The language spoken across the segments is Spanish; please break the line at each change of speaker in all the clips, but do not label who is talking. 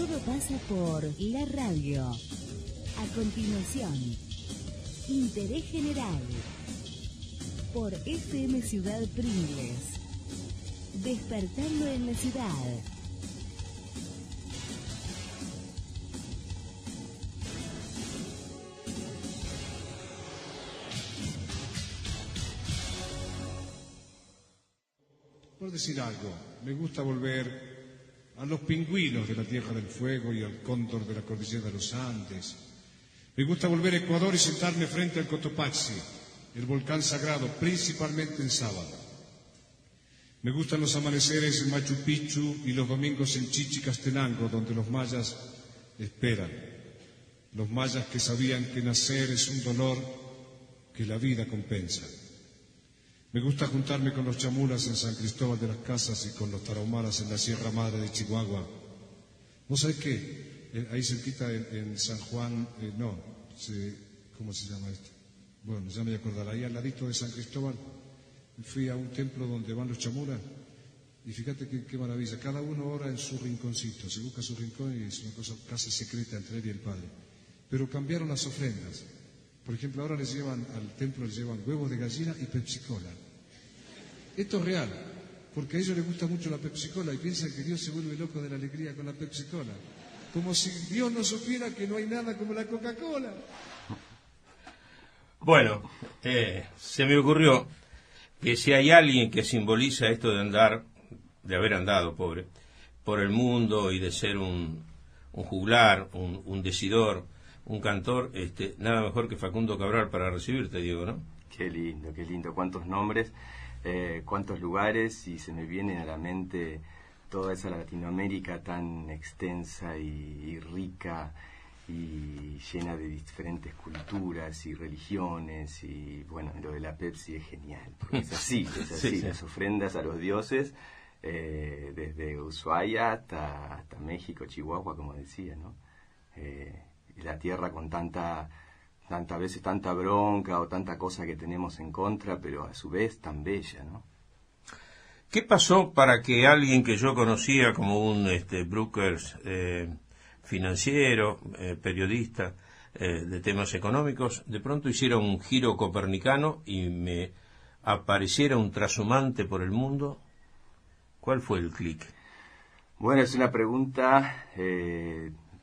Todo pasa por la radio. A continuación, Interés General por FM Ciudad Pringles. Despertando en la ciudad.
Por decir algo, me gusta volver a los pingüinos de la Tierra del Fuego y al cóndor de la cordillera de los Andes. Me gusta volver a Ecuador y sentarme frente al Cotopaxi, el volcán sagrado, principalmente en sábado. Me gustan los amaneceres en Machu Picchu y los domingos en Chichicastenango, donde los mayas esperan. Los mayas que sabían que nacer es un dolor que la vida compensa. Me gusta juntarme con los chamulas en San Cristóbal de las Casas y con los tarahumaras en la Sierra Madre de Chihuahua. ¿Vos sabés qué? Ahí cerquita en San Juan, ¿cómo se llama esto? Bueno, ya me voy a acordar, ahí al ladito de San Cristóbal fui a un templo donde van los chamulas y fíjate qué maravilla, cada uno ora en su rinconcito, se busca su rincón y es una cosa casi secreta entre él y el Padre. Pero cambiaron las ofrendas. Por ejemplo, ahora al templo les llevan huevos de gallina y Pepsi-Cola. Esto es real, porque a ellos les gusta mucho la Pepsi-Cola y piensan que Dios se vuelve loco de la alegría con la Pepsi-Cola. Como si Dios no supiera que no hay nada como la Coca-Cola.
Bueno, se me ocurrió que si hay alguien que simboliza esto de haber andado, pobre, por el mundo y de ser un juglar, un decidor, un cantor, nada mejor que Facundo Cabral para recibirte, Diego, ¿no?
Qué lindo, cuántos nombres, cuántos lugares, y se me viene a la mente toda esa Latinoamérica tan extensa y rica y llena de diferentes culturas y religiones, y bueno, lo de la Pepsi es genial, porque es así, sí. Las ofrendas a los dioses, desde Ushuaia hasta México, Chihuahua, como decía, ¿no? La tierra con tanta veces tanta bronca o tanta cosa que tenemos en contra, pero a su vez tan bella, ¿no?
¿Qué pasó para que alguien que yo conocía como un brokers financiero, periodista de temas económicos, de pronto hiciera un giro copernicano y me apareciera un trashumante por el mundo? ¿Cuál fue el clic?
Bueno, es una pregunta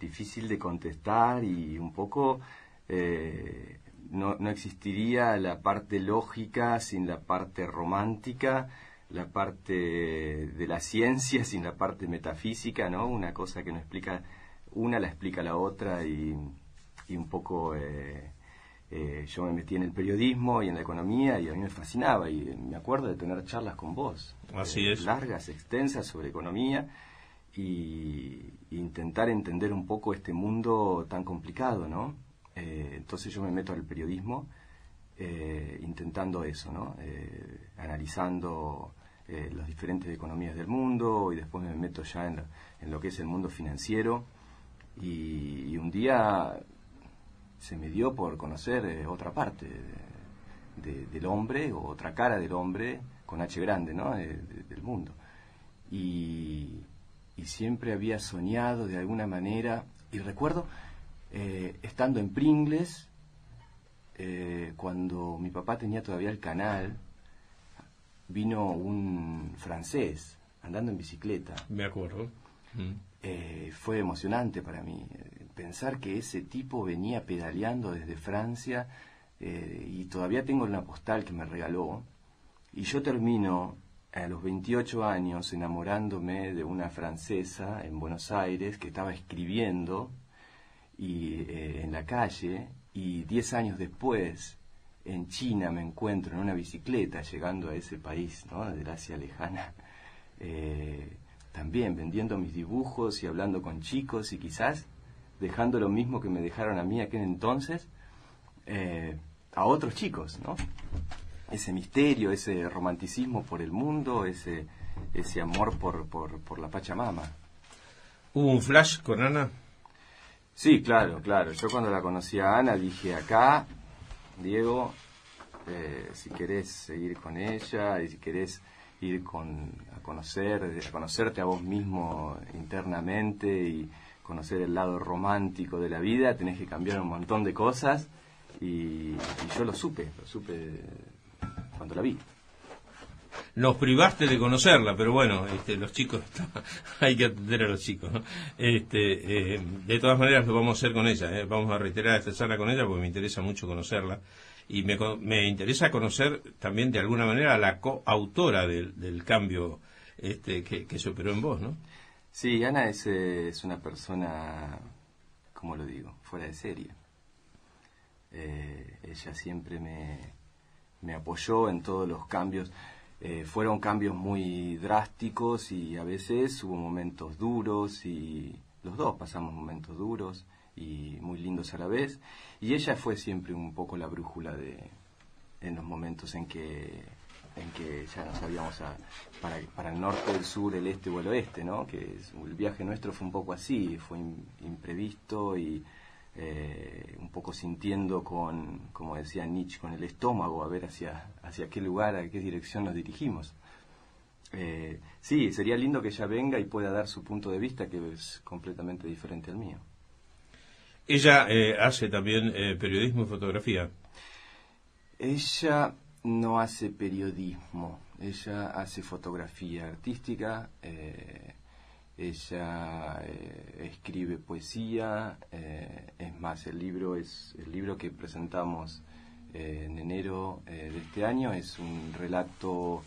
difícil de contestar y un poco no existiría la parte lógica sin la parte romántica, la parte de la ciencia sin la parte metafísica, ¿no? Una cosa que no explica una la explica la otra, y un poco yo me metí en el periodismo y en la economía y a mí me fascinaba, y me acuerdo de tener charlas con vos.
Así es.
Largas, extensas, sobre economía, y intentar entender un poco este mundo tan complicado, ¿no? Entonces yo me meto al periodismo intentando eso, ¿no? Analizando las diferentes economías del mundo, y después me meto ya en lo que es el mundo financiero, y un día se me dio por conocer otra parte del hombre, o otra cara del hombre, con H grande, ¿no? Del mundo. Y siempre había soñado de alguna manera, y recuerdo estando en Pringles, cuando mi papá tenía todavía el canal, vino un francés andando en bicicleta.
Me acuerdo.
Fue emocionante para mí pensar que ese tipo venía pedaleando desde Francia, y todavía tengo una postal que me regaló, y yo termino a los 28 años enamorándome de una francesa en Buenos Aires que estaba escribiendo en la calle, y 10 años después en China me encuentro en una bicicleta llegando a ese país, ¿no? Del Asia lejana, también vendiendo mis dibujos y hablando con chicos, y quizás dejando lo mismo que me dejaron a mí aquel entonces a otros chicos, ¿no? Ese misterio, ese romanticismo por el mundo, ese amor por la Pachamama.
¿Hubo un flash con Ana?
Sí, claro. Yo cuando la conocí a Ana dije, acá, Diego, si querés seguir con ella, y si querés ir a conocerte a vos mismo internamente, y conocer el lado romántico de la vida, tenés que cambiar un montón de cosas, y yo lo supe cuando la vi.
Nos privaste de conocerla, pero bueno, los chicos, hay que atender a los chicos, ¿no? De todas maneras lo vamos a hacer con ella, vamos a reiterar esta charla con ella porque me interesa mucho conocerla, y me interesa conocer también de alguna manera a la coautora del cambio que se operó en vos, ¿no?
Sí, Ana es una persona, ¿cómo lo digo?, fuera de serie. Ella siempre me apoyó en todos los cambios. Fueron cambios muy drásticos y a veces hubo momentos duros, y los dos pasamos momentos duros y muy lindos a la vez, y ella fue siempre un poco la brújula en los momentos en que ya no sabíamos para el norte, el sur, el este o el oeste, ¿no? Que el viaje nuestro fue un poco así, fue imprevisto y un poco sintiendo como decía Nietzsche, con el estómago, a ver hacia qué lugar, a qué dirección nos dirigimos. Sí, sería lindo que ella venga y pueda dar su punto de vista, que es completamente diferente al mío.
Ella hace también periodismo y fotografía.
Ella no hace periodismo, ella hace fotografía artística, ella escribe poesía, es más, el libro que presentamos en enero de este año es un relato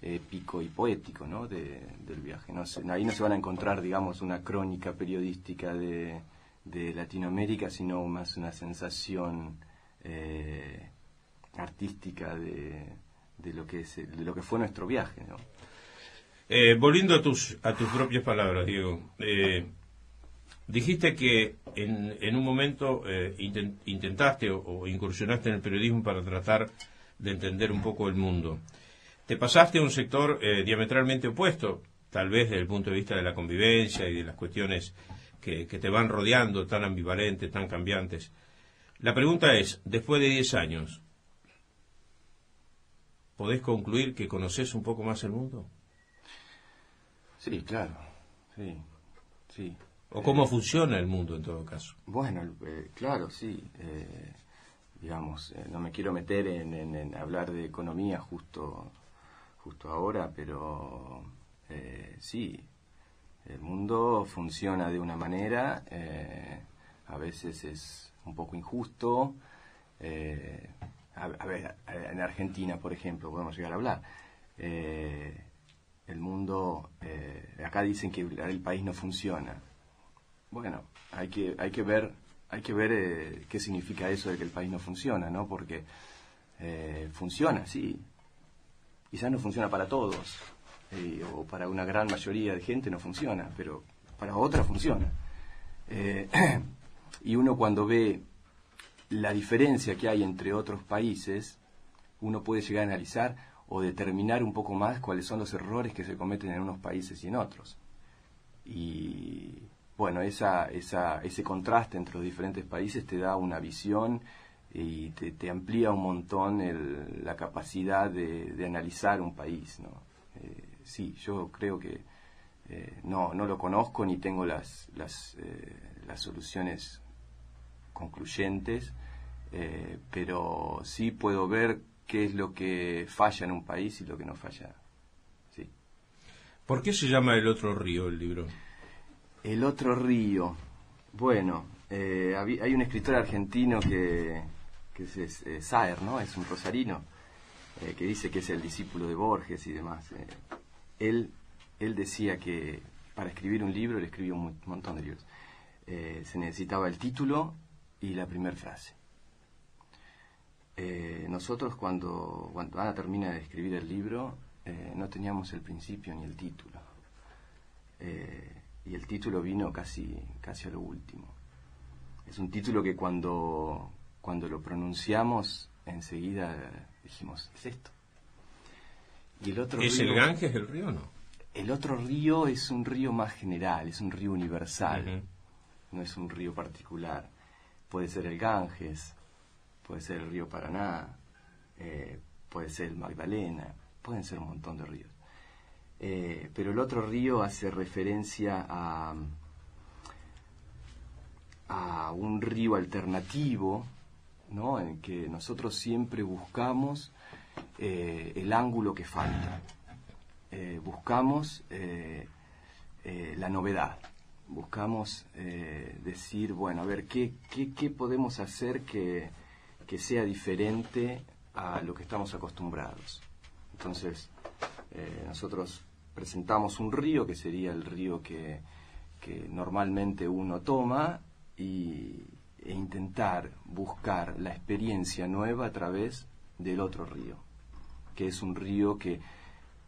épico y poético, ¿no? del viaje. No sé, ahí no se van a encontrar, digamos, una crónica periodística de Latinoamérica, sino más una sensación artística de lo que fue nuestro viaje, ¿no?
Volviendo a tus propias palabras, Diego, dijiste que en un momento intentaste o incursionaste en el periodismo para tratar de entender un poco el mundo. Te pasaste a un sector diametralmente opuesto, tal vez desde el punto de vista de la convivencia y de las cuestiones que te van rodeando, tan ambivalentes, tan cambiantes. La pregunta es, después de 10 años, ¿podés concluir que conocés un poco más el mundo?
Sí, claro, sí.
¿O cómo funciona el mundo en todo caso?
Bueno, claro, sí. Digamos, no me quiero meter en hablar de economía justo ahora, pero sí, el mundo funciona de una manera, a veces es un poco injusto. A ver, en Argentina, por ejemplo, podemos llegar a hablar. El mundo, acá dicen que el país no funciona. Bueno, hay que ver qué significa eso de que el país no funciona, ¿no? Porque funciona, sí. Quizás no funciona para todos, o para una gran mayoría de gente no funciona, pero para otra funciona. Y uno cuando ve la diferencia que hay entre otros países, uno puede llegar a analizar o determinar un poco más cuáles son los errores que se cometen en unos países y en otros. Y bueno, ese contraste entre los diferentes países te da una visión y te amplía un montón la capacidad de analizar un país, ¿no? Sí, yo creo que no lo conozco ni tengo las soluciones concluyentes, pero sí puedo ver qué es lo que falla en un país y lo que no falla. Sí.
¿Por qué se llama El otro río el libro?
El otro río. Bueno, hay un escritor argentino que es Saer, ¿no? Es un rosarino, que dice que es el discípulo de Borges y demás. Él decía que para escribir un libro, él escribió un montón de libros, se necesitaba el título y la primera frase. Nosotros cuando Ana termina de escribir el libro, no teníamos el principio ni el título, y el título vino casi a lo último. Es un título que cuando lo pronunciamos enseguida dijimos, ¿qué es esto? Y el otro
¿Es
río,
el Ganges el río o no?
El otro río es un río más general, es un río universal, no es un río particular. Puede ser el Ganges, puede ser el río Paraná, puede ser el Magdalena, pueden ser un montón de ríos. Pero el otro río hace referencia a un río alternativo, ¿no? En que nosotros siempre buscamos el ángulo que falta, buscamos la novedad, buscamos decir, bueno, a ver, ¿qué podemos hacer que sea diferente a lo que estamos acostumbrados? Entonces, nosotros presentamos un río, que sería el río que normalmente uno toma, e intentar buscar la experiencia nueva a través del otro río, que es un río que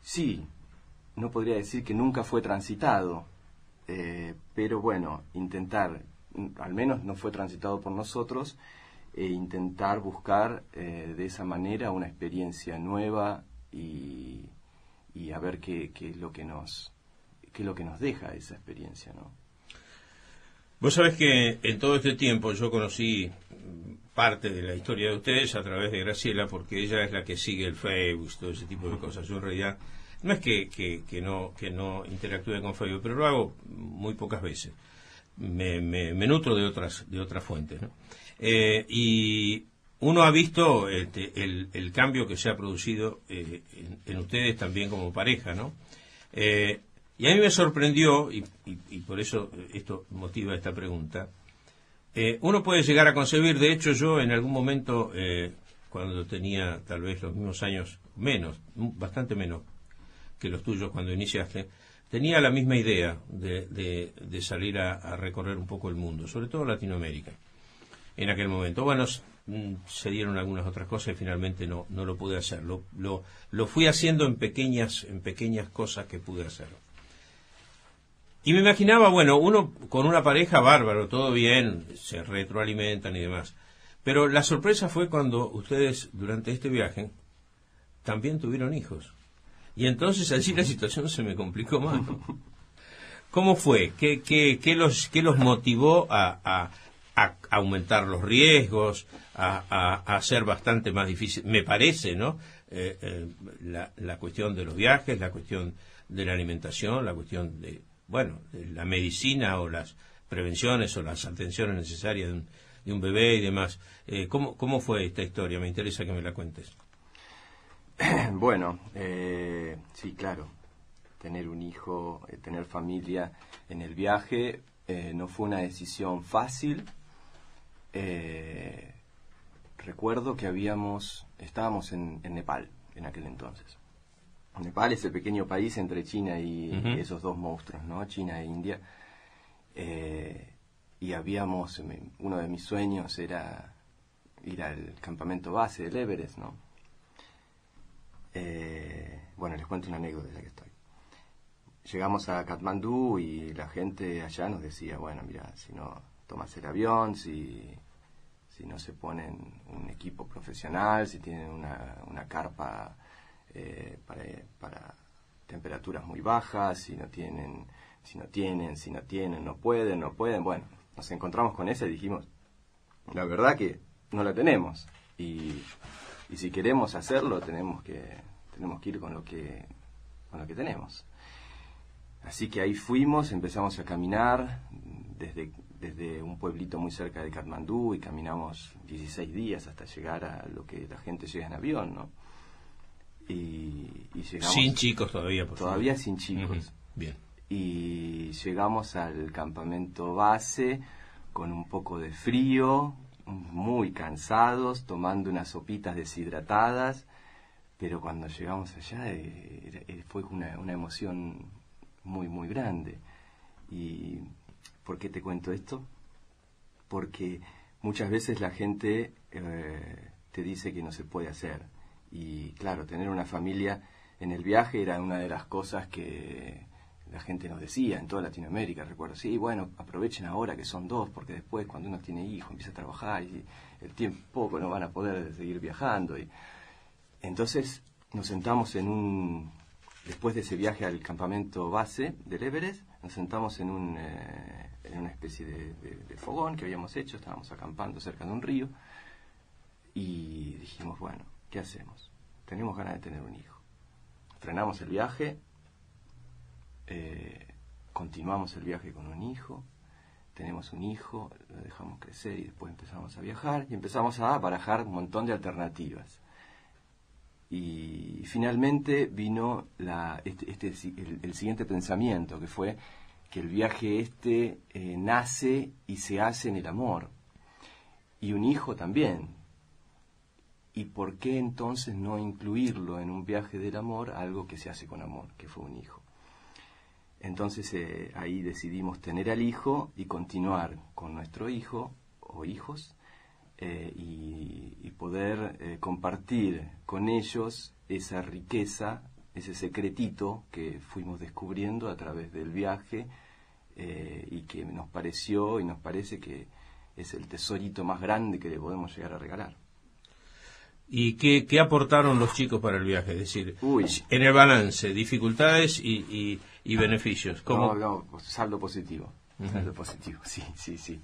sí, no podría decir que nunca fue transitado, pero bueno, intentar, al menos no fue transitado por nosotros, intentar buscar de esa manera una experiencia nueva y a ver qué es lo que nos deja esa experiencia, ¿no?
Vos sabés que en todo este tiempo yo conocí parte de la historia de ustedes a través de Graciela, porque ella es la que sigue el Facebook, todo ese tipo de cosas. Yo en realidad no es que no interactúe con Facebook, pero lo hago muy pocas veces. Me nutro de otras fuentes, ¿no? Y uno ha visto el cambio que se ha producido en ustedes también como pareja, ¿no? Y a mí me sorprendió, y por eso esto motiva esta pregunta, uno puede llegar a concebir, de hecho yo en algún momento, cuando tenía tal vez los mismos años, bastante menos que los tuyos cuando iniciaste, tenía la misma idea de salir a recorrer un poco el mundo, sobre todo Latinoamérica, en aquel momento. Bueno, se dieron algunas otras cosas y finalmente no lo pude hacer. Lo fui haciendo en pequeñas cosas que pude hacer. Y me imaginaba, bueno, uno con una pareja bárbaro, todo bien, se retroalimentan y demás. Pero la sorpresa fue cuando ustedes, durante este viaje, también tuvieron hijos. Y entonces allí la situación se me complicó más, ¿no? ¿Cómo fue? ¿Qué los motivó a aumentar los riesgos, a hacer bastante más difícil, me parece, ¿no? La cuestión de los viajes, la cuestión de la alimentación, la cuestión de la medicina o las prevenciones o las atenciones necesarias de un bebé y demás. ¿Cómo fue esta historia? Me interesa que me la cuentes.
Bueno, sí, claro. Tener un hijo, tener familia en el viaje no fue una decisión fácil. Recuerdo que estábamos en Nepal en aquel entonces. Nepal es el pequeño país entre China y esos dos monstruos, ¿no? China e India. Y uno de mis sueños era ir al campamento base del Everest, ¿no? Bueno, les cuento una anécdota ya que estoy. Llegamos a Katmandú y la gente allá nos decía, bueno, mira, si no tomas el avión, si no se ponen un equipo profesional, si tienen una carpa para temperaturas muy bajas, si no pueden. Bueno, nos encontramos con esa y dijimos, la verdad que no la tenemos. Y si queremos hacerlo, tenemos que ir con lo que tenemos. Así que ahí fuimos, empezamos a caminar desde un pueblito muy cerca de Katmandú y caminamos 16 días hasta llegar a lo que la gente llega en avión, ¿no? Y llegamos...
Sin chicos todavía, por favor.
Todavía sin chicos.
Bien.
Y llegamos al campamento base con un poco de frío, muy cansados, tomando unas sopitas deshidratadas, pero cuando llegamos allá fue una emoción muy, muy grande. ¿Y por qué te cuento esto? Porque muchas veces la gente te dice que no se puede hacer. Y claro, tener una familia en el viaje era una de las cosas que la gente nos decía en toda Latinoamérica, recuerdo. Sí, bueno, aprovechen ahora que son dos, porque después cuando uno tiene hijos empieza a trabajar y el tiempo no van a poder seguir viajando. Y entonces nos sentamos después de ese viaje al campamento base del Everest, nos sentamos en una especie de fogón que habíamos hecho, estábamos acampando cerca de un río y dijimos, bueno, ¿qué hacemos? Tenemos ganas de tener un hijo. Frenamos el viaje, continuamos el viaje con un hijo, tenemos un hijo, lo dejamos crecer y después empezamos a viajar y empezamos a barajar un montón de alternativas. Y finalmente vino el siguiente pensamiento, que fue que el viaje nace y se hace en el amor, y un hijo también. ¿Y por qué entonces no incluirlo en un viaje del amor, algo que se hace con amor, que fue un hijo? Entonces ahí decidimos tener al hijo y continuar con nuestro hijo o hijos, y poder compartir con ellos esa riqueza, ese secretito que fuimos descubriendo a través del viaje, y que nos pareció y nos parece que es el tesorito más grande que le podemos llegar a regalar.
¿Y qué aportaron los chicos para el viaje? Es decir, en el balance, dificultades y beneficios. ¿Cómo?
No, saldo positivo. Saldo positivo, sí.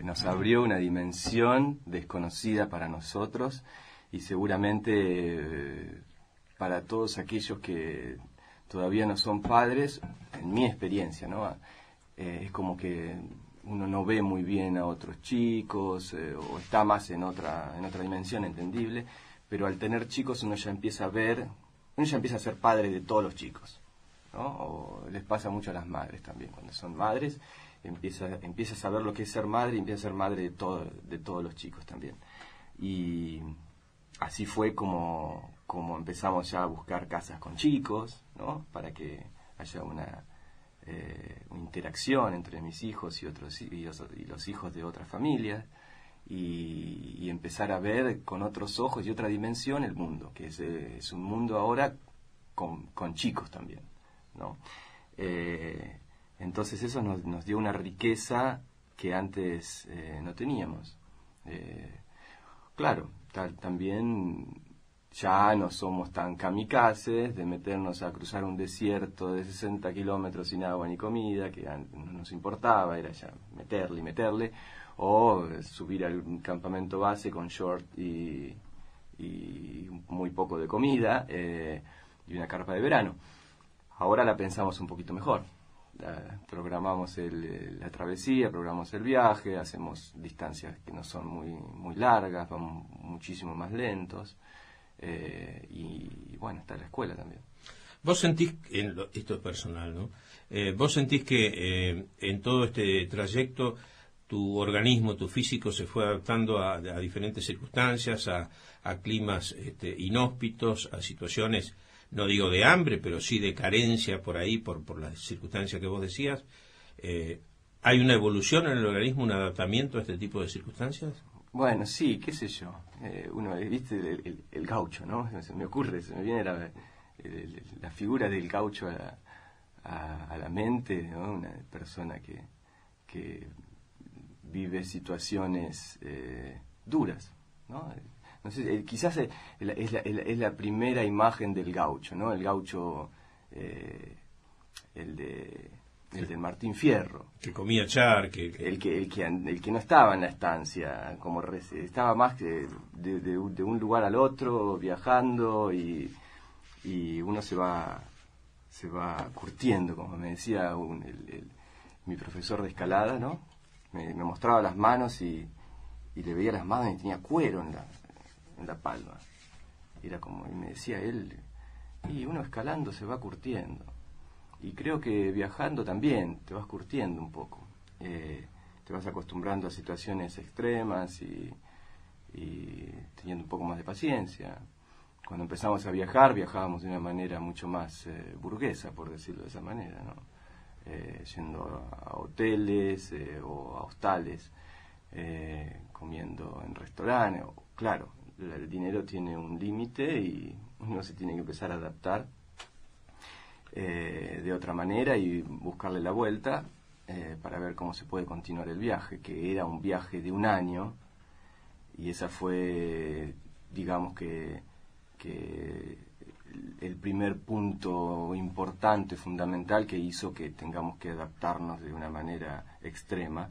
Nos abrió una dimensión desconocida para nosotros y seguramente para todos aquellos que todavía no son padres, en mi experiencia, ¿no? Es como que uno no ve muy bien a otros chicos, o está más en otra dimensión entendible, pero al tener chicos uno ya empieza a ser padre de todos los chicos, ¿no? O les pasa mucho a las madres también, cuando son madres empieza a saber lo que es ser madre y empieza a ser madre de todos los chicos también. Y así fue como empezamos ya a buscar casas con chicos, ¿no? Para que haya una interacción entre mis hijos y los hijos de otras familias, y empezar a ver con otros ojos y otra dimensión el mundo, que es un mundo ahora con chicos también, ¿no? Entonces eso nos dio una riqueza que antes no teníamos. Claro, también ya no somos tan kamikazes de meternos a cruzar un desierto de 60 kilómetros sin agua ni comida, que no nos importaba, era ya meterle, o subir a un campamento base con short y muy poco de comida, y una carpa de verano. Ahora la pensamos un poquito mejor. Programamos la travesía, programamos el viaje, hacemos distancias que no son muy largas, vamos muchísimo más lentos. Y bueno, está la escuela también.
Vos sentís, esto es personal, ¿no? Vos sentís que en todo este trayecto tu organismo, tu físico se fue adaptando a diferentes circunstancias, a climas inhóspitos, a situaciones, no digo de hambre, pero sí de carencia por ahí, por las circunstancias que vos decías. ¿Hay una evolución en el organismo, un adaptamiento a este tipo de circunstancias?
Bueno, sí, qué sé yo. Uno, viste, el gaucho, ¿no? Se me viene la figura del gaucho a la mente, ¿no? Una persona que vive situaciones duras, ¿no? No sé, quizás es la primera imagen del gaucho, ¿no? El gaucho, el del Martín Fierro,
que comía charque,
el que no estaba en la estancia, estaba más que de un lugar al otro viajando, y uno se va curtiendo, como me decía mi profesor de escalada, ¿no? Me mostraba las manos y le veía las manos y tenía cuero en la palma. Y me decía él, y uno escalando se va curtiendo. Y creo que viajando también te vas curtiendo un poco. Te vas acostumbrando a situaciones extremas y teniendo un poco más de paciencia. Cuando empezamos a viajar, viajábamos de una manera mucho más burguesa, por decirlo de esa manera, ¿no? Yendo a hoteles o a hostales, comiendo en restaurantes. Claro, el dinero tiene un límite y uno se tiene que empezar a adaptar de otra manera y buscarle la vuelta para ver cómo se puede continuar el viaje, que era un viaje de un año, y esa fue, digamos que el primer punto importante, fundamental, que hizo que tengamos que adaptarnos de una manera extrema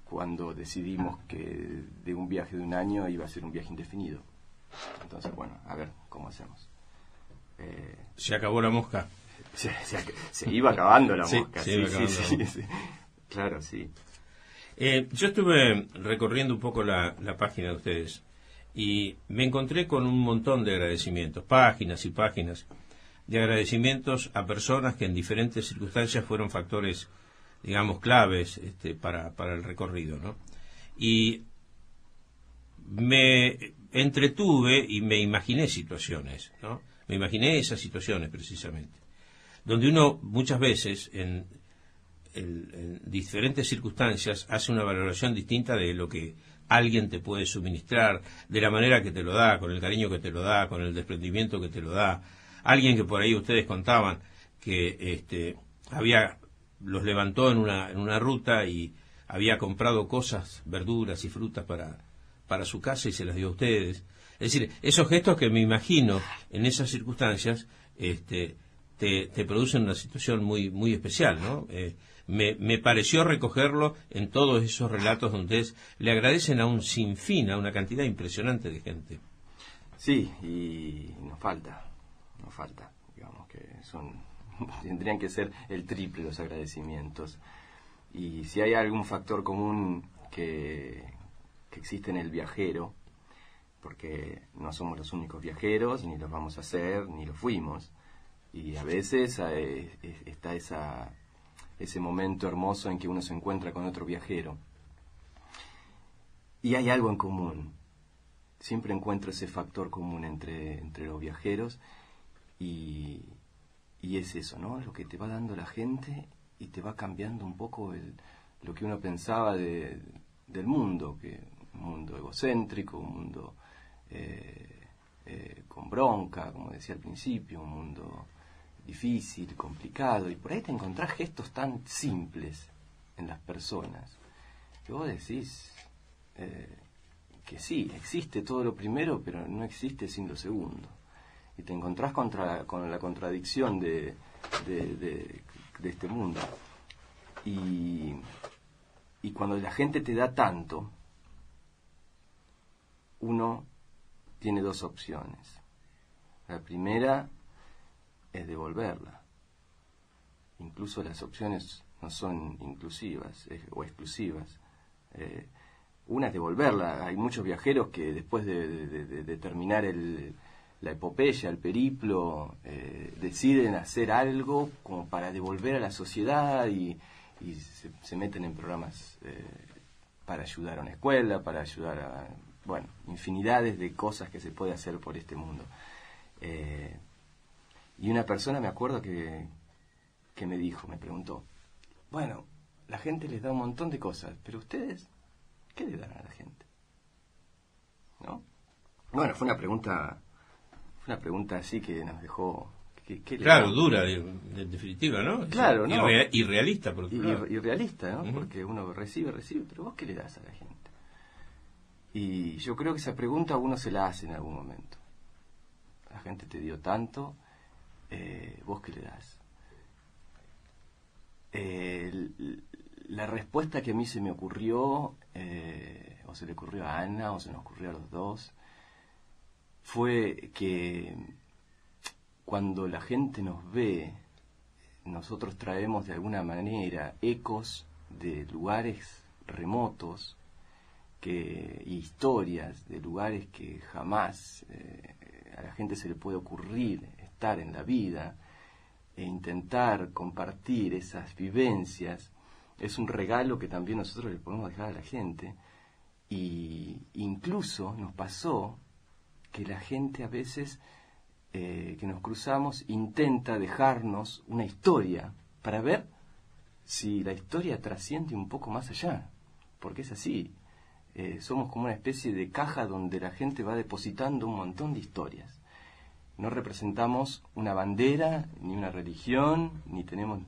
cuando decidimos que de un viaje de un año iba a ser un viaje indefinido. Entonces, bueno, a ver cómo hacemos.
Se acabó la mosca.
Se iba acabando la mosca.
Sí.
Claro, sí.
Yo estuve recorriendo un poco la página de ustedes y me encontré con un montón de agradecimientos, páginas y páginas de agradecimientos a personas que en diferentes circunstancias fueron factores, digamos, claves para el recorrido, ¿no? Y me entretuve y me imaginé situaciones, ¿no? Me imaginé esas situaciones precisamente, donde uno muchas veces en diferentes circunstancias hace una valoración distinta de lo que alguien te puede suministrar, de la manera que te lo da, con el cariño que te lo da, con el desprendimiento que te lo da. Alguien que por ahí ustedes contaban que los levantó en una ruta y había comprado cosas, verduras y frutas para su casa y se las dio a ustedes. Es decir, esos gestos que me imagino en esas circunstancias te producen una situación muy, muy especial, ¿no? Me pareció recogerlo en todos esos relatos donde ustedes le agradecen a un sinfín, a una cantidad impresionante de gente.
Sí, y nos falta, digamos que tendrían que ser el triple los agradecimientos. Y si hay algún factor común que existe en el viajero, porque no somos los únicos viajeros, ni los vamos a ser, ni lo fuimos, y a veces está ese momento hermoso en que uno se encuentra con otro viajero y hay algo en común. Siempre encuentro ese factor común entre los viajeros y es eso, ¿no? Lo que te va dando la gente y te va cambiando un poco lo que uno pensaba del mundo, que un mundo egocéntrico, un mundo con bronca, como decía al principio, un mundo difícil, complicado, y por ahí te encontrás gestos tan simples en las personas que vos decís que sí, existe todo lo primero, pero no existe sin lo segundo, y te encontrás con la contradicción de este mundo, y cuando la gente te da tanto, uno tiene dos opciones. La primera es devolverla. Incluso las opciones no son inclusivas o exclusivas. Una es devolverla. Hay muchos viajeros que después de terminar la epopeya, el periplo, deciden hacer algo como para devolver a la sociedad y se meten en programas para ayudar a una escuela, para ayudar a, bueno, infinidades de cosas que se puede hacer por este mundo. Y una persona, me acuerdo que me preguntó, bueno, la gente les da un montón de cosas, pero ustedes, ¿qué le dan a la gente? ¿No? Bueno, fue una pregunta así que nos dejó... ¿Qué
claro, dura, en definitiva, ¿no?
Claro, ¿no?
Irrealista, por otro lado.
Irrealista, ¿no? Uh-huh. Porque uno recibe, pero vos ¿qué le das a la gente? Y yo creo que esa pregunta uno se la hace en algún momento. La gente te dio tanto, ¿vos qué le das? La respuesta que a mí se me ocurrió, o se le ocurrió a Ana, o se nos ocurrió a los dos, fue que cuando la gente nos ve, nosotros traemos de alguna manera ecos de lugares remotos, y historias de lugares que jamás a la gente se le puede ocurrir estar en la vida, e intentar compartir esas vivencias es un regalo que también nosotros le podemos dejar a la gente. Y incluso nos pasó que la gente a veces que nos cruzamos intenta dejarnos una historia para ver si la historia trasciende un poco más allá, porque es así. Somos como una especie de caja donde la gente va depositando un montón de historias. No representamos una bandera, ni una religión, ni tenemos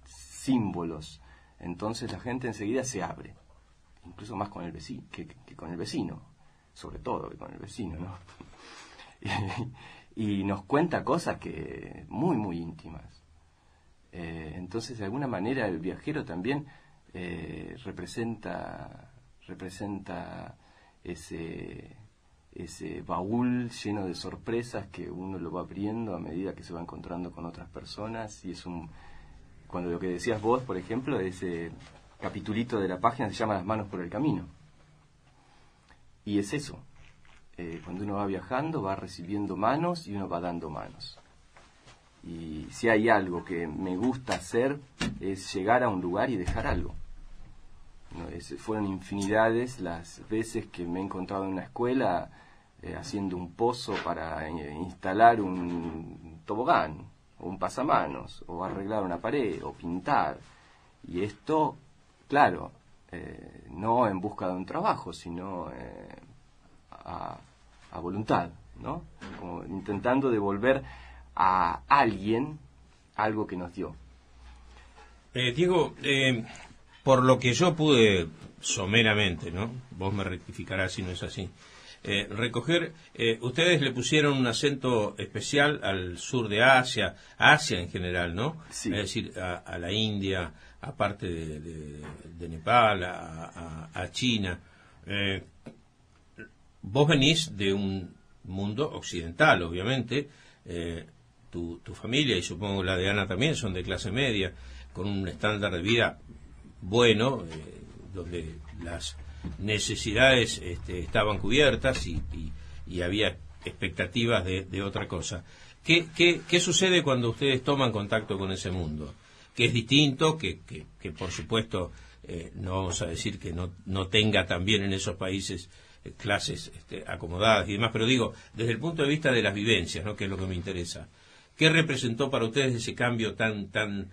símbolos. Entonces la gente enseguida se abre, incluso más con el vecino, que con el vecino, sobre todo que con el vecino, ¿no? Y nos cuenta cosas que muy, muy íntimas. Entonces, de alguna manera, el viajero también representa ese baúl lleno de sorpresas que uno lo va abriendo a medida que se va encontrando con otras personas. Y es cuando lo que decías vos, por ejemplo, capitulito de la página se llama Las manos por el camino. Y es eso. Cuando uno va viajando, va recibiendo manos y uno va dando manos. Y si hay algo que me gusta hacer, es llegar a un lugar y dejar algo. ¿No? Fueron infinidades las veces que me he encontrado en una escuela haciendo un pozo para instalar un tobogán, o un pasamanos, o arreglar una pared, o pintar. Y esto, claro, no en busca de un trabajo, sino a voluntad, ¿no? Como intentando devolver a alguien algo que nos dio.
Diego, por lo que yo pude someramente, ¿no? Vos me rectificarás si no es así. Recoger, ustedes le pusieron un acento especial al sur de Asia, a Asia en general, ¿no?
Sí.
Es decir, a la India, aparte de Nepal, a China. Vos venís de un mundo occidental, obviamente. Tu familia, y supongo la de Ana también, son de clase media, con un estándar de vida bueno, donde las necesidades estaban cubiertas y había expectativas de otra cosa. ¿Qué sucede cuando ustedes toman contacto con ese mundo? Que es distinto, que por supuesto no vamos a decir que no tenga también en esos países clases acomodadas y demás, pero digo, desde el punto de vista de las vivencias, ¿no? Que es lo que me interesa. ¿Qué representó para ustedes ese cambio tan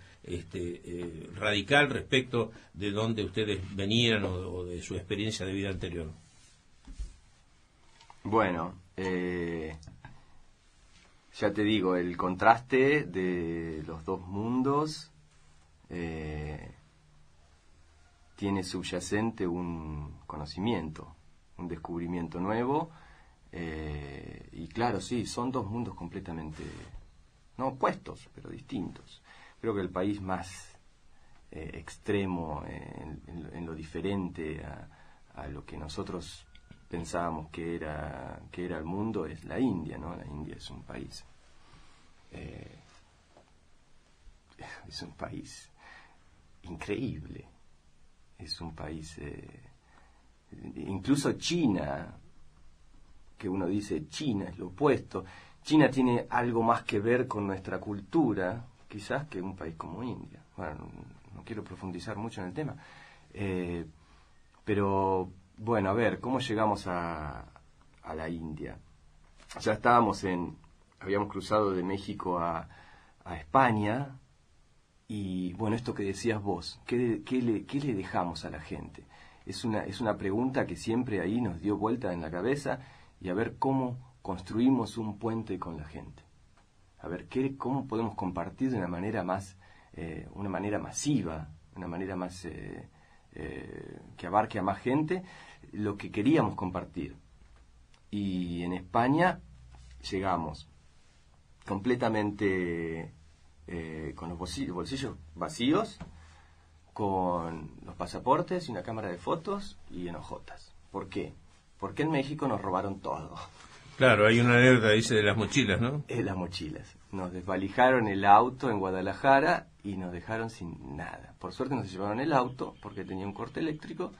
radical respecto de dónde ustedes venían o de su experiencia de vida anterior?
Bueno, ya te digo, el contraste de los dos mundos tiene subyacente un conocimiento, un descubrimiento nuevo, y claro, sí, son dos mundos completamente, no opuestos, pero distintos. Creo que el país más extremo en lo diferente a lo que nosotros pensábamos que era el mundo es la India, ¿no? La India es un país increíble, es un país incluso China, que uno dice China es lo opuesto. China tiene algo más que ver con nuestra cultura, quizás, que un país como India. Bueno, no quiero profundizar mucho en el tema. Pero, bueno, a ver, ¿cómo llegamos a la India? Ya habíamos cruzado de México a España, y, bueno, esto que decías vos, ¿qué le dejamos a la gente? Es una pregunta que siempre ahí nos dio vuelta en la cabeza, y a ver cómo construimos un puente con la gente. A ver cómo podemos compartir de una manera masiva, una manera más que abarque a más gente lo que queríamos compartir. Y en España llegamos completamente con los bolsillos vacíos, con los pasaportes y una cámara de fotos y en hojotas. ¿Por qué? Porque en México nos robaron todo.
Claro, hay una anécdota, dice, de las mochilas, ¿no?
Las mochilas. Nos desvalijaron el auto en Guadalajara y nos dejaron sin nada. Por suerte nos llevaron el auto porque tenía un corte eléctrico,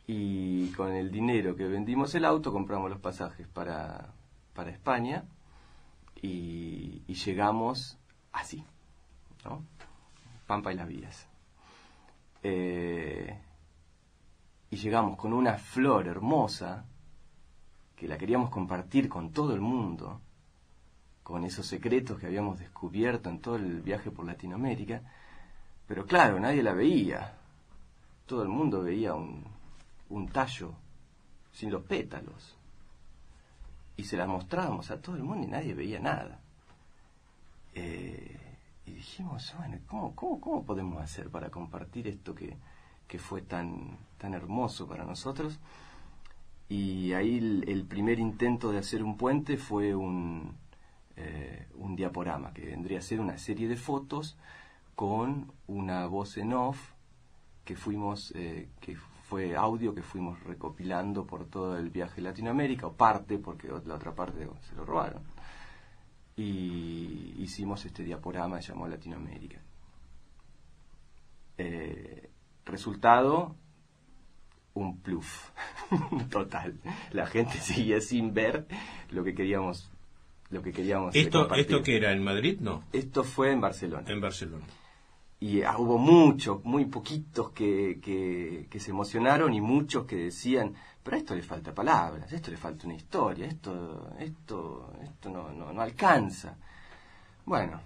y con el dinero que vendimos el auto compramos los pasajes para España, y llegamos así, ¿no? Pampa y las vías. Y llegamos con una flor hermosa que la queríamos compartir con todo el mundo, con esos secretos que habíamos descubierto en todo el viaje por Latinoamérica, pero claro, nadie la veía. Todo el mundo veía un tallo sin los pétalos, y se las mostrábamos a todo el mundo y nadie veía nada. Y dijimos, bueno, ¿cómo podemos hacer para compartir esto que fue tan hermoso para nosotros? Y ahí el primer intento de hacer un puente fue un diaporama, que vendría a ser una serie de fotos con una voz en off que fue audio que fuimos recopilando por todo el viaje a Latinoamérica, o parte, porque la otra parte se lo robaron. Y hicimos este diaporama, se llamó Latinoamérica. Resultado, un pluf total. La gente seguía sin ver lo que queríamos compartir.
¿Esto qué era? ¿En Madrid? No.
Esto fue en Barcelona.
En Barcelona.
Y hubo muchos, muy poquitos que se emocionaron y muchos que decían, pero a esto le falta palabras, a esto le falta una historia, esto no alcanza. Bueno,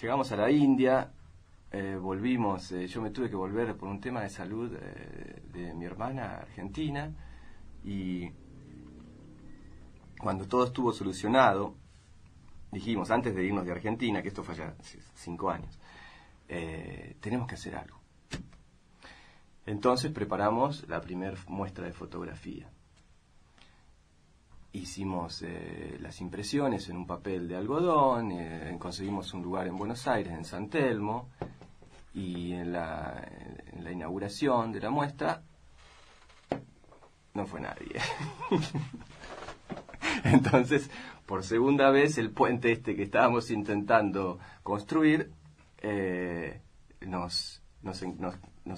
llegamos a la India, volvimos, yo me tuve que volver por un tema de salud de mi hermana a Argentina, y cuando todo estuvo solucionado, dijimos, antes de irnos de Argentina, que esto fue ya hace 5 años, tenemos que hacer algo. Entonces preparamos la primera muestra de fotografía. Hicimos las impresiones en un papel de algodón, conseguimos un lugar en Buenos Aires, en San Telmo, y en la inauguración de la muestra no fue nadie. Entonces, por segunda vez, el puente este que estábamos intentando construir, nos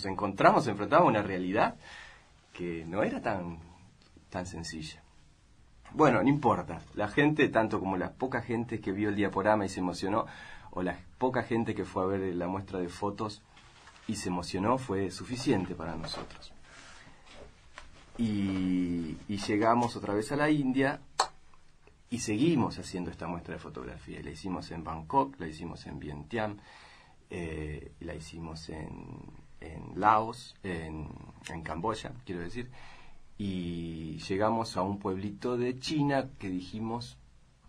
enfrentamos a una realidad que no era tan sencilla. Bueno, no importa, la gente, tanto como la poca gente que vio el diaporama y se emocionó, o la poca gente que fue a ver la muestra de fotos y se emocionó, fue suficiente para nosotros. Y llegamos otra vez a la India y seguimos haciendo esta muestra de fotografía. La hicimos en Bangkok, la hicimos en Vientiane, la hicimos en Laos, en Camboya, quiero decir, y llegamos a un pueblito de China que dijimos,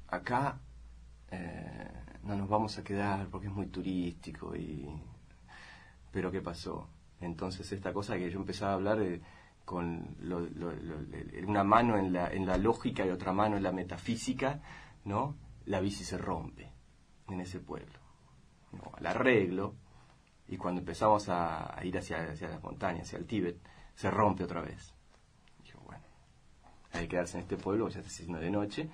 acá no nos vamos a quedar porque es muy turístico. Pero ¿qué pasó? Entonces esta cosa que yo empezaba a hablar con una mano en la lógica y otra mano en la metafísica, ¿no? La bici se rompe en ese pueblo, ¿no? Al arreglo, y cuando empezamos a ir hacia las montañas, hacia el Tíbet, se rompe otra vez. Digo, bueno, hay que quedarse en este pueblo, ya está haciendo de noche,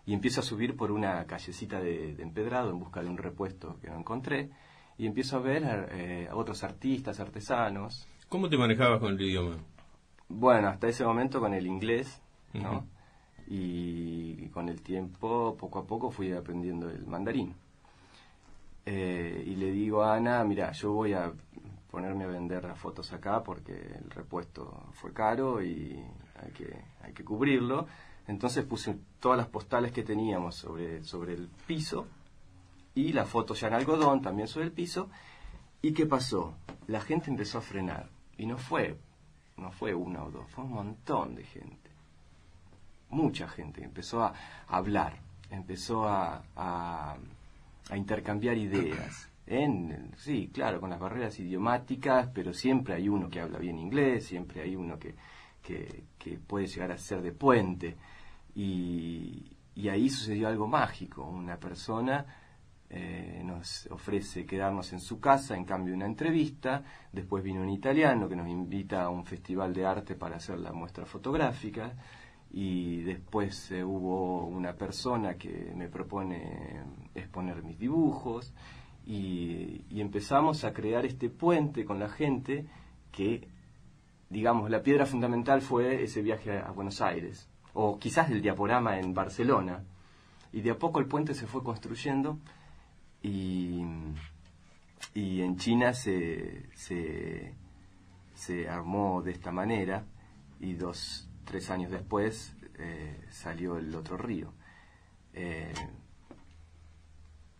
y empiezo a subir por una callecita de empedrado en busca de un repuesto que no encontré, y empiezo a ver a otros artistas, artesanos.
¿Cómo te manejabas con el idioma?
Bueno, hasta ese momento con el inglés, ¿no?
Uh-huh.
Y con el tiempo, poco a poco, fui aprendiendo el mandarín. Y le digo a Ana, mira, yo voy a ponerme a vender las fotos acá porque el repuesto fue caro y hay que cubrirlo. Entonces puse todas las postales que teníamos sobre el piso y las fotos ya en algodón también sobre el piso. ¿Y qué pasó? La gente empezó a frenar. Y no fue una o dos, fue un montón de gente. Mucha gente empezó a hablar, empezó a intercambiar ideas. Sí, claro, con las barreras idiomáticas, pero siempre hay uno que habla bien inglés, siempre hay uno que puede llegar a ser de puente. Y ahí sucedió algo mágico. Una persona nos ofrece quedarnos en su casa en cambio de una entrevista. Después vino un italiano que nos invita a un festival de arte para hacer la muestra fotográfica, y después hubo una persona que me propone exponer mis dibujos, y empezamos a crear este puente con la gente que, digamos, la piedra fundamental fue ese viaje a Buenos Aires, o quizás el diaporama en Barcelona, y de a poco el puente se fue construyendo. Y en China se armó de esta manera, y 2-3 años después salió el otro río.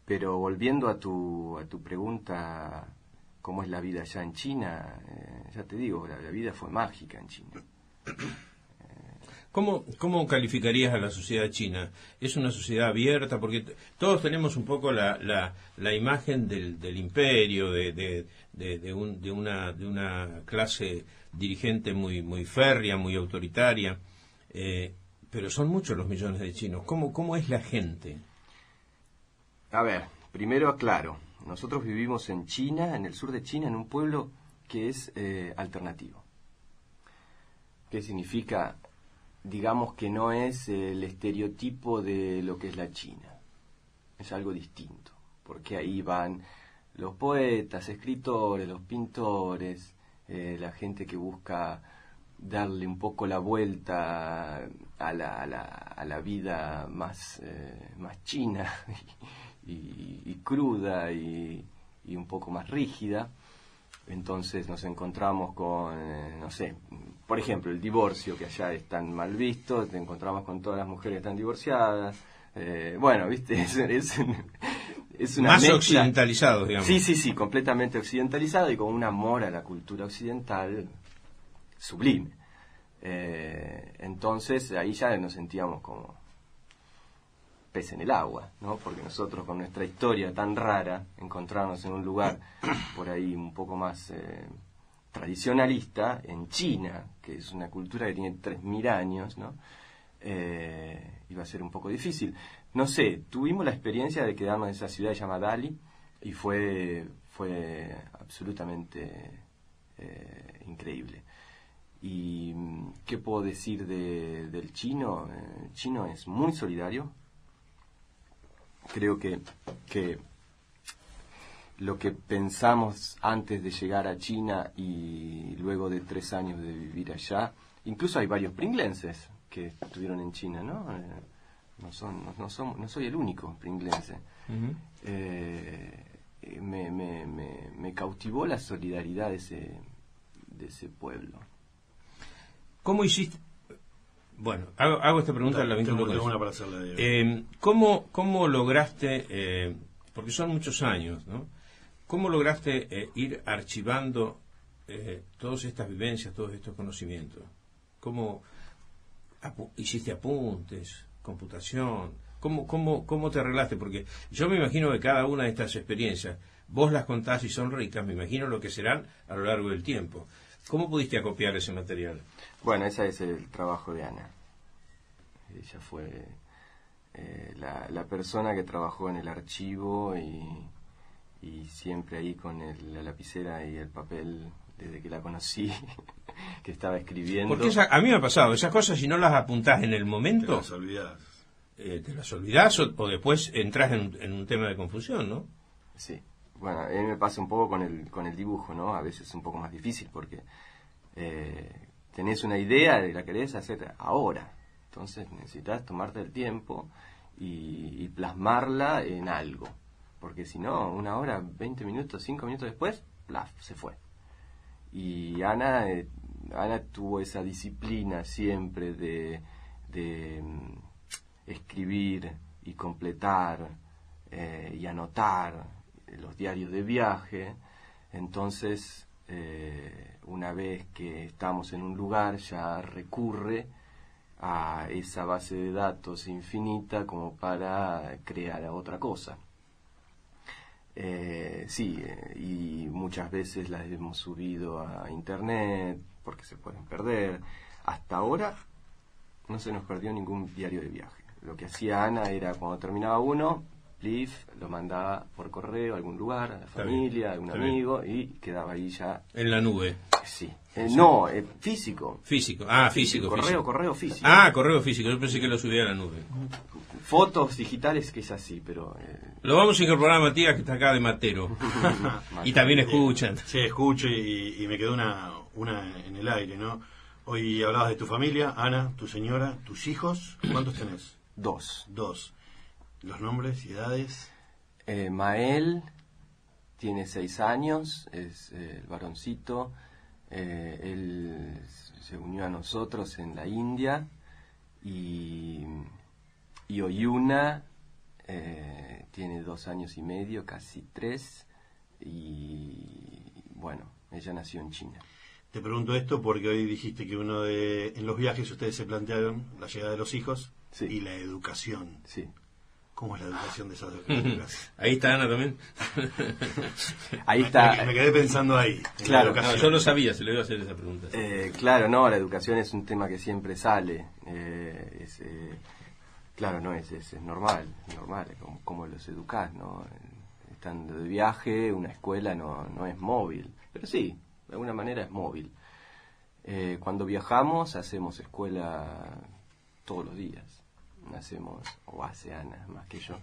Pero volviendo a tu pregunta, ¿cómo es la vida allá en China? Ya te digo, la vida fue mágica en China.
¿Cómo calificarías a la sociedad china? ¿Es una sociedad abierta? Porque todos tenemos un poco la imagen del imperio, de una clase dirigente muy férrea, muy autoritaria, pero son muchos los millones de chinos. ¿Cómo es la gente?
A ver, primero aclaro, nosotros vivimos en China, en el sur de China, en un pueblo que es alternativo. ¿Qué significa? Digamos que no es el estereotipo de lo que es la China. Es algo distinto, porque ahí van los poetas, escritores, los pintores, la gente que busca darle un poco la vuelta a la vida más china y cruda y un poco más rígida. Entonces nos encontramos con, no sé, por ejemplo, el divorcio, que allá es tan mal visto, te encontramos con todas las mujeres que están divorciadas. Bueno, viste, es una
más
mezcla.
occidentalizado, digamos.
Sí, completamente occidentalizado y con un amor a la cultura occidental sublime. Entonces ahí ya nos sentíamos como pez en el agua, ¿no? Porque nosotros con nuestra historia tan rara, encontrarnos en un lugar por ahí un poco más tradicionalista, en China, que es una cultura que tiene 3.000 años, ¿no? Iba a ser un poco difícil. No sé, tuvimos la experiencia de quedarnos en esa ciudad llamada Dali y fue absolutamente increíble. ¿Y qué puedo decir del chino? El chino es muy solidario. Creo que lo que pensamos antes de llegar a China y luego de 3 años de vivir allá, incluso hay varios pringlenses que estuvieron en China, ¿no? No soy el único pringlense.
Uh-huh.
Me cautivó la solidaridad de ese pueblo.
¿Cómo hiciste? Bueno, hago esta pregunta.
Tengo una para hacerle.
¿Cómo lograste, porque son muchos años, ¿no? ¿Cómo lograste ir archivando todas estas vivencias, todos estos conocimientos? ¿Cómo hiciste apuntes, computación? ¿Cómo te arreglaste? Porque yo me imagino que cada una de estas experiencias, vos las contás y son ricas, me imagino lo que serán a lo largo del tiempo. ¿Cómo pudiste acopiar ese material?
Bueno, ese es el trabajo de Ana. Ella fue la persona que trabajó en el archivo y siempre ahí con la lapicera y el papel desde que la conocí, que estaba escribiendo.
Porque a mí me ha pasado, esas cosas si no las apuntás en el momento...
Te las olvidás.
Te las olvidás o después entras en un tema de confusión, ¿no?
Sí. Bueno, a mí me pasa un poco con el dibujo, ¿no? A veces es un poco más difícil porque tenés una idea y la querés hacer ahora. Entonces necesitas tomarte el tiempo y plasmarla en algo. Porque si no, 1 hora, 20 minutos, 5 minutos después, plaf, se fue. Y Ana tuvo esa disciplina siempre de escribir y completar y anotar los diarios de viaje. Entonces, una vez que estamos en un lugar, ya recurre a esa base de datos infinita como para crear otra cosa. Y muchas veces las hemos subido a internet porque se pueden perder. Hasta ahora no se nos perdió ningún diario de viaje. Lo que hacía Ana era cuando terminaba uno, lo mandaba por correo a algún lugar, a la familia, a algún amigo, y quedaba ahí ya.
En la nube.
Sí. No, físico.
Físico.
Correo físico.
Ah, correo físico. Yo pensé que lo subía a la nube.
Fotos digitales que es así, pero...
Lo vamos a incorporar a Matías, que está acá de Matero. Y también escuchan.
Sí, escucho y me quedó una en el aire, ¿no? Hoy hablabas de tu familia, Ana, tu señora, tus hijos. ¿Cuántos tenés?
2.
¿Los nombres y edades?
Mael tiene 6 años, es el varoncito. Él se unió a nosotros en la India. Y Oyuna tiene 2 años y medio, casi 3. Y bueno, ella nació en China.
Te pregunto esto porque hoy dijiste que en los viajes ustedes se plantearon la llegada de los hijos. Sí. Y la educación.
Sí.
¿Cómo es la educación de esas criaturas?
Ahí está Ana también.
Ahí está.
Me quedé pensando ahí.
Claro.
No, yo lo sabía, se le iba a hacer esa pregunta.
Claro, no, la educación es un tema que siempre sale. Claro, no es normal, como los educás, ¿no? Estando de viaje, una escuela no es móvil. Pero sí, de alguna manera es móvil. Cuando viajamos, hacemos escuela todos los días. Hace Ana más que yo,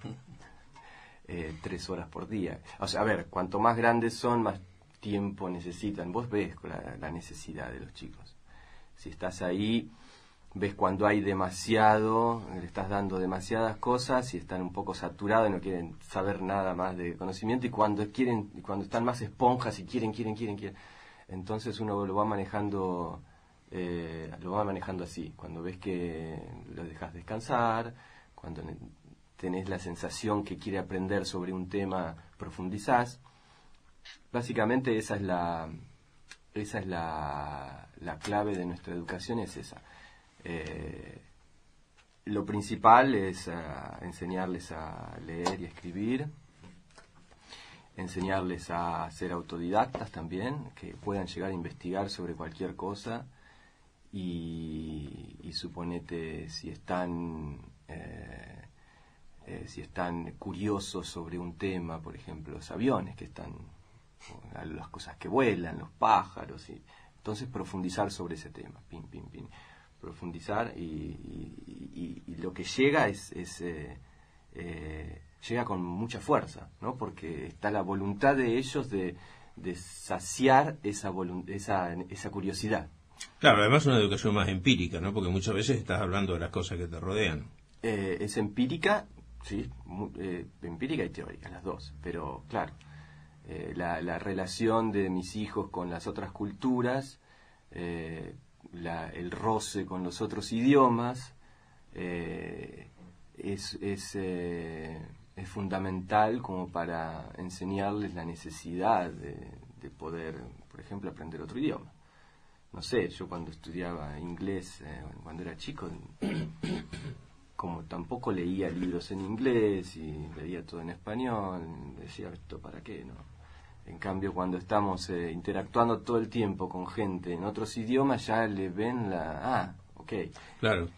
3 horas por día. O sea, a ver, cuanto más grandes son, más tiempo necesitan. Vos ves la necesidad de los chicos. Si estás ahí, ves cuando hay demasiado, le estás dando demasiadas cosas y están un poco saturados y no quieren saber nada más de conocimiento, y cuando están más esponjas y quieren. Entonces uno lo va manejando así. Cuando ves que lo dejas descansar, cuando tenés la sensación que quiere aprender sobre un tema, profundizás. Básicamente esa es la clave de nuestra educación, es esa. Lo principal es enseñarles a leer y escribir, enseñarles a ser autodidactas también, que puedan llegar a investigar sobre cualquier cosa, y suponete si están curiosos sobre un tema, por ejemplo los aviones, las cosas que vuelan, los pájaros, y entonces profundizar sobre ese tema, profundizar, y lo que llega llega con mucha fuerza, ¿no? Porque está la voluntad de ellos de saciar esa curiosidad.
Claro, además una educación más empírica, ¿no? Porque muchas veces estás hablando de las cosas que te rodean.
Es empírica, sí, empírica y teórica, las dos, pero claro, la relación de mis hijos con las otras culturas, el roce con los otros idiomas, es fundamental como para enseñarles la necesidad de poder, por ejemplo, aprender otro idioma. No sé, yo cuando estudiaba inglés, cuando era chico, como tampoco leía libros en inglés y leía todo en español, decía, ¿esto para qué? ¿No? En cambio, cuando estamos interactuando todo el tiempo con gente en otros idiomas, ya le ven ok.
Claro.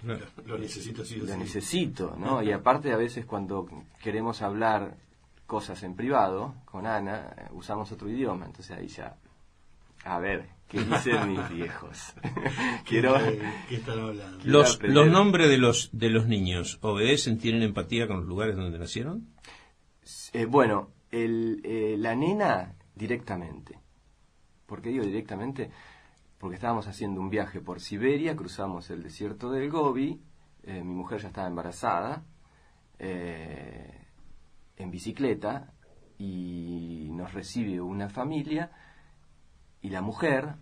Lo necesito, sí.
Lo necesito, ¿no? Y aparte, a veces cuando queremos hablar cosas en privado con Ana, usamos otro idioma, entonces ahí ya, a ver, ¿qué dicen mis viejos?
¿Qué están hablando?
Los nombres de los niños, ¿obedecen, tienen empatía con los lugares donde nacieron?
Bueno, la nena directamente. ¿Por qué digo directamente? Porque estábamos haciendo un viaje por Siberia, cruzamos el desierto del Gobi, mi mujer ya estaba embarazada, en bicicleta, y nos recibe una familia, y la mujer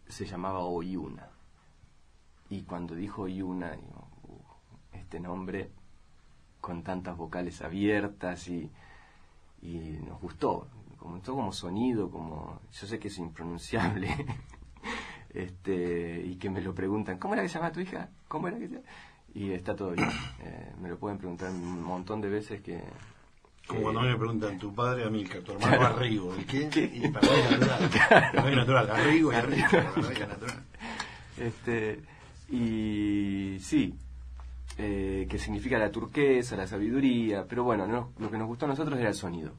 se llamaba Oyuna. Y cuando dijo Oyuna, digo, este nombre con tantas vocales abiertas, y nos gustó como sonido, como yo sé que es impronunciable, y que me lo preguntan, ¿cómo era que se llama tu hija? ¿Cómo era que se llama? Y está todo bien. Me lo pueden preguntar un montón de veces que...
Como cuando a mí me preguntan, tu padre Amílcar, tu hermano Arrigo, ¿y qué? Y para mí es natural. Para mí es natural, Arrigo y Arrigo, para mí es natural.
Y sí, que significa la turquesa, la sabiduría, pero bueno, lo que nos gustó a nosotros era el sonido.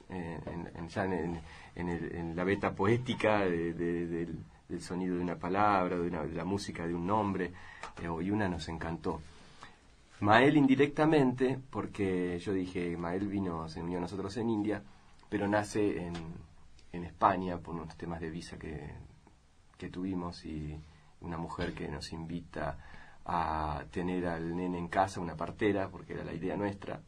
En la beta poética del sonido de una palabra, de la música de un nombre, Oyuna nos encantó. Mael indirectamente, porque yo dije, Mael se unió a nosotros en India, pero nace en España por unos temas de visa que tuvimos, y una mujer que nos invita a tener al nene en casa, una partera, porque era la idea nuestra.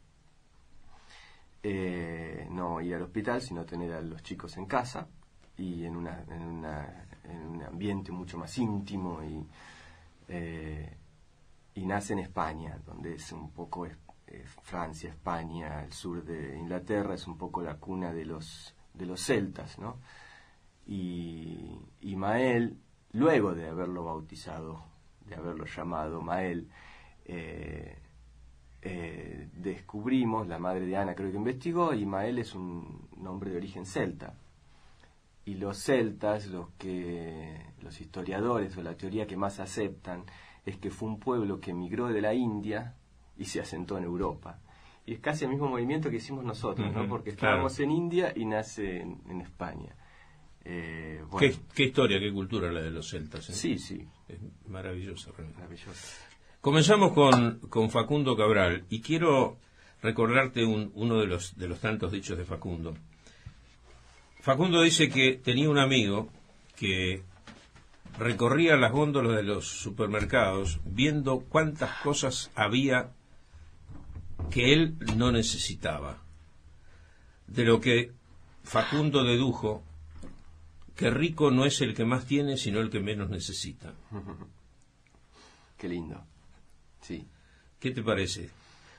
No ir al hospital, sino tener a los chicos en casa y en un ambiente mucho más íntimo, y nace en España, donde es un poco Francia, España, el sur de Inglaterra, es un poco la cuna de los celtas, ¿no? Y Mael, luego de haberlo bautizado, de haberlo llamado Mael, descubrimos, la madre de Ana creo que investigó, y Mael es un nombre de origen celta. Y los celtas, los historiadores, o la teoría que más aceptan, es que fue un pueblo que emigró de la India y se asentó en Europa. Y es casi el mismo movimiento que hicimos nosotros, ¿no? Porque estábamos en India y nace en España.
Bueno. ¿Qué historia, qué cultura la de los celtas?
Sí, sí.
Es maravillosa, realmente.
Maravillosa.
Comenzamos con Facundo Cabral, y quiero recordarte uno de los tantos dichos de Facundo. Facundo dice que tenía un amigo que recorría las góndolas de los supermercados viendo cuántas cosas había que él no necesitaba. De lo que Facundo dedujo que rico no es el que más tiene, sino el que menos necesita.
Qué lindo. Sí.
¿Qué te parece?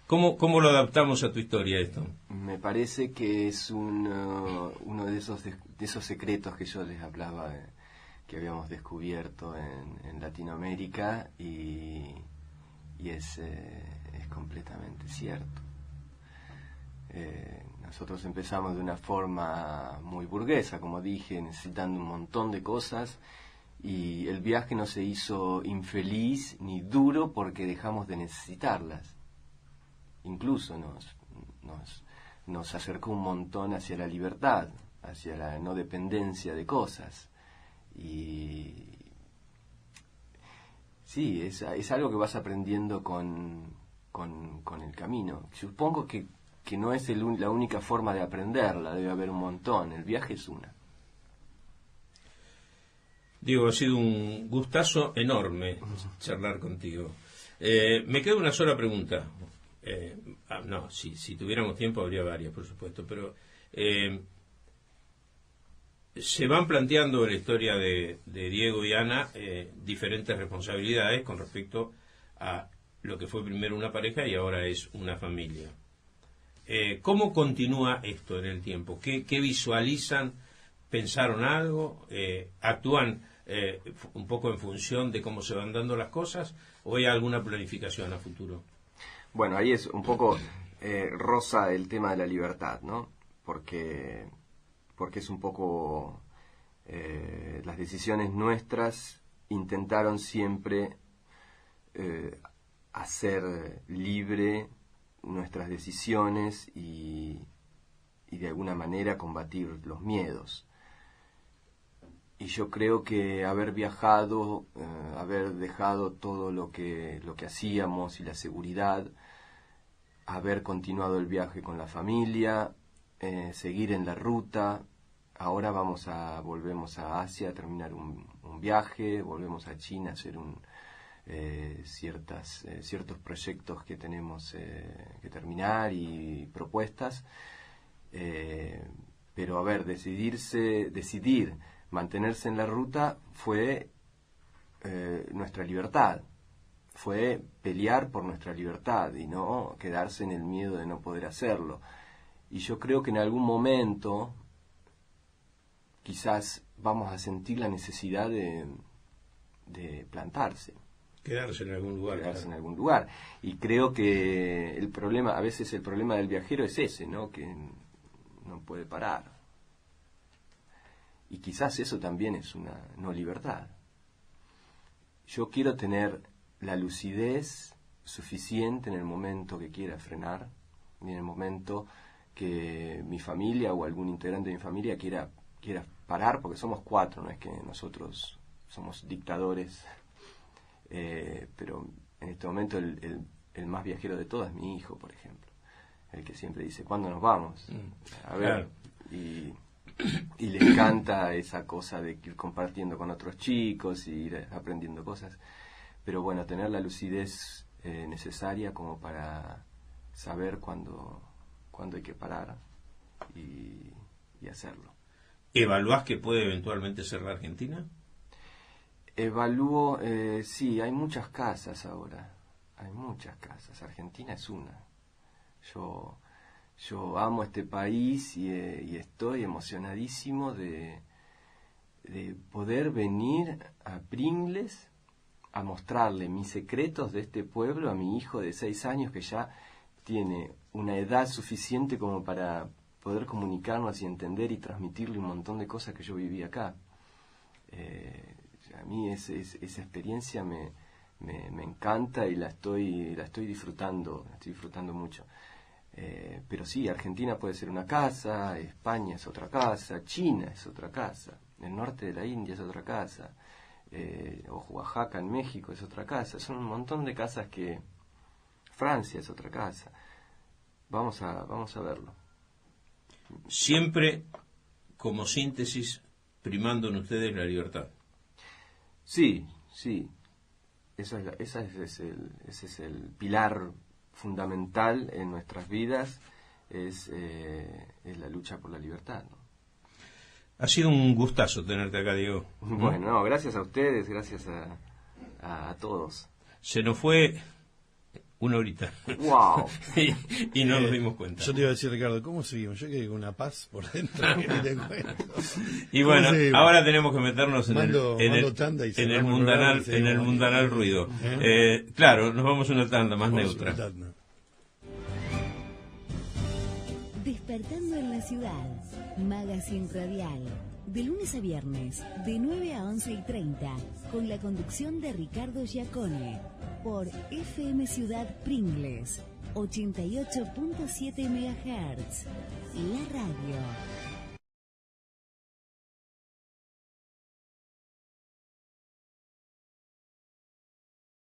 ¿Cómo lo adaptamos a tu historia esto?
Me parece que es uno de esos secretos que yo les hablaba, que habíamos descubierto en Latinoamérica, y es completamente cierto. Nosotros empezamos de una forma muy burguesa, como dije, necesitando un montón de cosas, y el viaje no se hizo infeliz ni duro porque dejamos de necesitarlas. Incluso nos acercó un montón hacia la libertad, hacia la no dependencia de cosas. Y sí, es algo que vas aprendiendo con el camino. Supongo que no es la única forma de aprenderla, debe haber un montón. El viaje es una.
Diego, ha sido un gustazo enorme charlar contigo. Me queda una sola pregunta. No, si tuviéramos tiempo habría varias, por supuesto, pero se van planteando en la historia de Diego y Ana diferentes responsabilidades con respecto a lo que fue primero una pareja y ahora es una familia. ¿Cómo continúa esto en el tiempo? ¿Qué visualizan? ¿Pensaron algo? ¿Actúan un poco en función de cómo se van dando las cosas? ¿O hay alguna planificación a futuro?
Bueno, ahí es un poco rosa el tema de la libertad, ¿no? Porque es un poco las decisiones nuestras intentaron siempre hacer libre nuestras decisiones y de alguna manera combatir los miedos. Y yo creo que haber viajado, haber dejado todo lo que hacíamos y la seguridad, haber continuado el viaje con la familia, seguir en la ruta. Ahora volvemos a Asia a terminar un viaje, volvemos a China a hacer ciertos proyectos que tenemos que terminar y propuestas. Pero a ver, decidir mantenerse en la ruta fue nuestra libertad, fue pelear por nuestra libertad y no quedarse en el miedo de no poder hacerlo. Y yo creo que en algún momento quizás vamos a sentir la necesidad de plantarse.
Quedarse en algún lugar.
Quedarse en algún lugar. Y creo que a veces el problema del viajero es ese, ¿no? Que no puede parar. Y quizás eso también es una no libertad. Yo quiero tener la lucidez suficiente en el momento que quiera frenar y en el momento que mi familia o algún integrante de mi familia quiera parar, porque somos 4, no es que nosotros somos dictadores, pero en este momento el más viajero de todos es mi hijo, por ejemplo, el que siempre dice, ¿cuándo nos vamos? A ver, claro. Y le encanta esa cosa de ir compartiendo con otros chicos y ir aprendiendo cosas. Pero bueno, tener la lucidez necesaria como para saber cuándo hay que parar y hacerlo.
¿Evaluás que puede eventualmente ser la Argentina?
Evalúo, sí, hay muchas casas ahora. Hay muchas casas. Argentina es una. Yo amo este país y estoy emocionadísimo de poder venir a Pringles a mostrarle mis secretos de este pueblo a mi hijo de 6 años que ya tiene una edad suficiente como para poder comunicarnos y entender y transmitirle un montón de cosas que yo viví acá. A mí esa experiencia me encanta y la estoy disfrutando mucho. Pero sí, Argentina puede ser una casa, España es otra casa, China es otra casa, el norte de la India es otra casa, o Oaxaca en México es otra casa. Son un montón de casas que... Francia es otra casa. Vamos a verlo.
Siempre como síntesis, primando en ustedes la libertad.
Sí, sí. Ese es el pilar fundamental en nuestras vidas, es la lucha por la libertad, ¿no?
Ha sido un gustazo tenerte acá, Diego.
Bueno, no, gracias a ustedes, gracias a todos.
Se nos fue una horita.
¡Wow!
y no nos dimos cuenta.
Yo te iba a decir, Ricardo, ¿cómo seguimos? Yo quedé con una paz por dentro que ni te cuento.
Y bueno, ahora tenemos que meternos en el mundanal ruido. Claro, nos vamos a una tanda más neutra.
Despertando en la ciudad, Magazine Radial, de lunes a viernes, de 9 a 11:30, con la conducción de Ricardo Giacone, por FM Ciudad Pringles, 88.7 MHz, la radio.